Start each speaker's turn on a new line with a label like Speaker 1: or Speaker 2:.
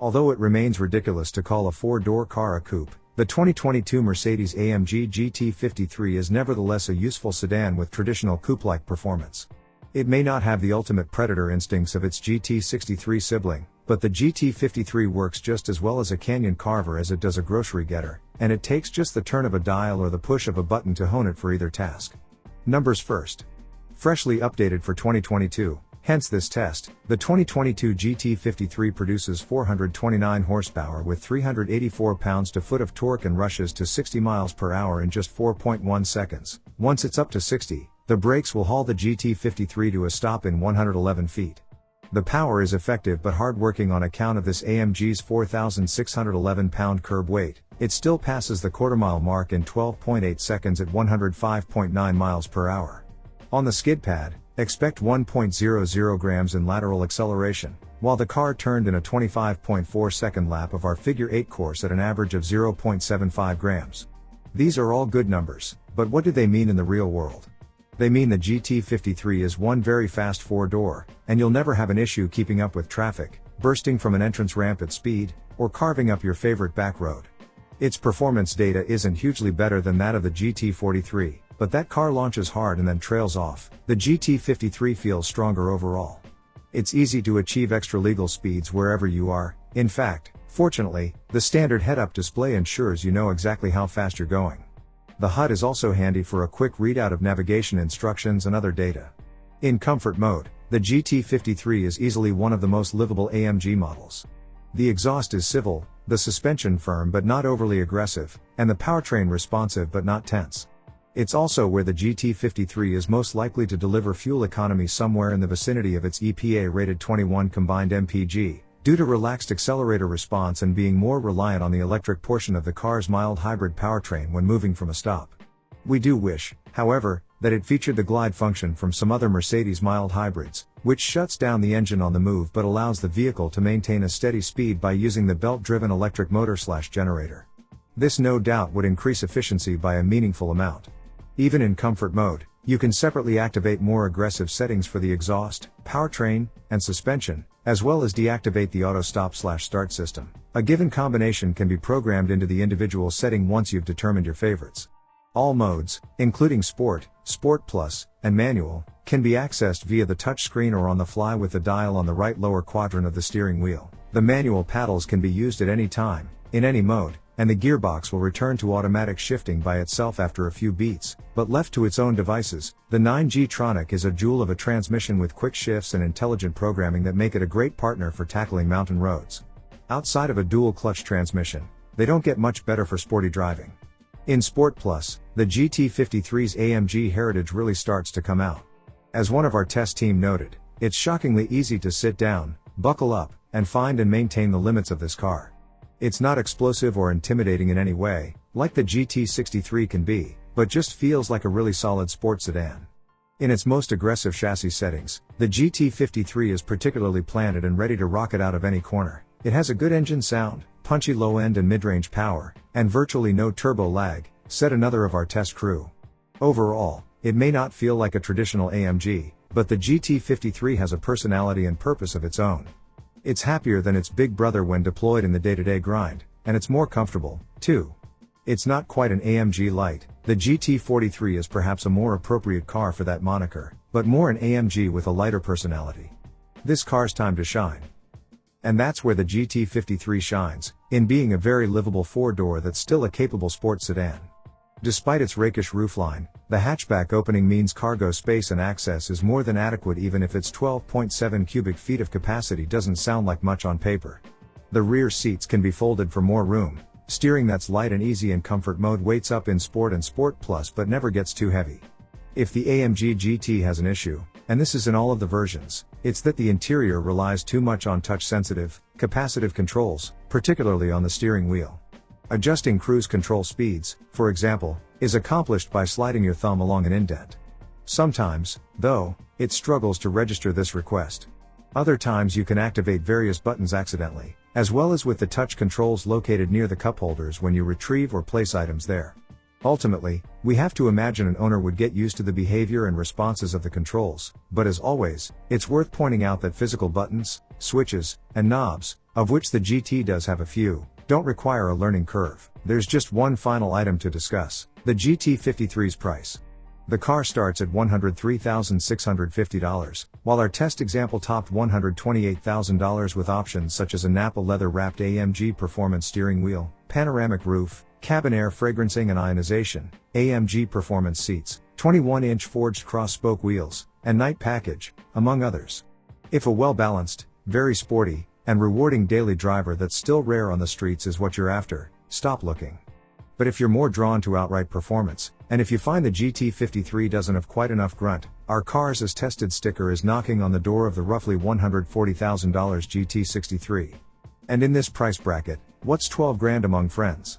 Speaker 1: Although it remains ridiculous to call a four-door car a coupe, the 2022 Mercedes-AMG GT53 is nevertheless a useful sedan with traditional coupe-like performance. It may not have the ultimate predator instincts of its GT63 sibling, but the GT53 works just as well as a canyon carver as it does a grocery getter, and it takes just the turn of a dial or the push of a button to hone it for either task. Numbers first. Freshly updated for 2022, hence this test, the 2022 GT53 produces 429 horsepower with 384 pounds-to-foot of torque and rushes to 60 miles per hour in just 4.1 seconds. Once it's up to 60, the brakes will haul the GT53 to a stop in 111 feet. The power is effective but hard-working on account of this AMG's 4,611 pound curb weight. It still passes the quarter-mile mark in 12.8 seconds at 105.9 miles per hour. On the skid pad, expect 1.00 grams in lateral acceleration, while the car turned in a 25.4 second lap of our Figure 8 course at an average of 0.75 grams. These are all good numbers, but what do they mean in the real world? They mean the GT53 is one very fast four-door, and you'll never have an issue keeping up with traffic, bursting from an entrance ramp at speed, or carving up your favorite back road. Its performance data isn't hugely better than that of the GT43, but that car launches hard and then trails off. The GT53 feels stronger overall. It's easy to achieve extra legal speeds wherever you are. In fact, fortunately, the standard head-up display ensures you know exactly how fast you're going. The HUD is also handy for a quick readout of navigation instructions and other data. In comfort mode, the GT53 is easily one of the most livable AMG models. The exhaust is civil, the suspension firm but not overly aggressive, and the powertrain responsive but not tense. It's also where the GT53 is most likely to deliver fuel economy somewhere in the vicinity of its EPA-rated 21 combined MPG, due to relaxed accelerator response and being more reliant on the electric portion of the car's mild hybrid powertrain when moving from a stop. We do wish, however, that it featured the glide function from some other Mercedes mild hybrids, which shuts down the engine on the move but allows the vehicle to maintain a steady speed by using the belt-driven electric motor/generator. This no doubt would increase efficiency by a meaningful amount. Even in comfort mode, you can separately activate more aggressive settings for the exhaust, powertrain, and suspension, as well as deactivate the auto stop/start system. A given combination can be programmed into the individual setting once you've determined your favorites. All modes, including Sport, Sport Plus, and Manual, can be accessed via the touchscreen or on the fly with the dial on the right lower quadrant of the steering wheel. The manual paddles can be used at any time, in any mode, and the gearbox will return to automatic shifting by itself after a few beats, but left to its own devices. The 9G-tronic is a jewel of a transmission with quick shifts and intelligent programming that make it a great partner for tackling mountain roads. Outside of a dual-clutch transmission, they don't get much better for sporty driving. In Sport Plus, the GT53's AMG heritage really starts to come out. As one of our test team noted, it's shockingly easy to sit down, buckle up, and find and maintain the limits of this car. It's not explosive or intimidating in any way, like the GT63 can be, but just feels like a really solid sports sedan. In its most aggressive chassis settings, the GT53 is particularly planted and ready to rocket out of any corner. It has a good engine sound, punchy low-end and mid-range power, and virtually no turbo lag, said another of our test crew. Overall, it may not feel like a traditional AMG, but the GT53 has a personality and purpose of its own. It's happier than its big brother when deployed in the day-to-day grind, and it's more comfortable, too. It's not quite an AMG light. The GT43 is perhaps a more appropriate car for that moniker, but more an AMG with a lighter personality. This car's time to shine. And that's where the GT53 shines, in being a very livable four-door that's still a capable sports sedan. Despite its rakish roofline, the hatchback opening means cargo space and access is more than adequate even if its 12.7 cubic feet of capacity doesn't sound like much on paper. The rear seats can be folded for more room. Steering that's light and easy in comfort mode waits up in Sport and Sport Plus but never gets too heavy. If the AMG GT has an issue, and this is in all of the versions, it's that the interior relies too much on touch-sensitive, capacitive controls, particularly on the steering wheel. Adjusting cruise control speeds, for example, is accomplished by sliding your thumb along an indent. Sometimes, though, it struggles to register this request. Other times you can activate various buttons accidentally, as well as with the touch controls located near the cup holders when you retrieve or place items there. Ultimately, we have to imagine an owner would get used to the behavior and responses of the controls, but as always, it's worth pointing out that physical buttons, switches, and knobs, of which the GT does have a few, don't require a learning curve. There's just one final item to discuss: the GT53's price. The car starts at $103,650, while our test example topped $128,000 with options such as a Napa leather-wrapped AMG performance steering wheel, panoramic roof, cabin air fragrancing and ionization, AMG performance seats, 21-inch forged cross-spoke wheels, and night package, among others. If a well-balanced, very sporty, and rewarding daily driver that's still rare on the streets is what you're after, stop looking. But if you're more drawn to outright performance, and if you find the GT53 doesn't have quite enough grunt, our Cars as Tested sticker is knocking on the door of the roughly $140,000 GT63. And in this price bracket, what's 12 grand among friends?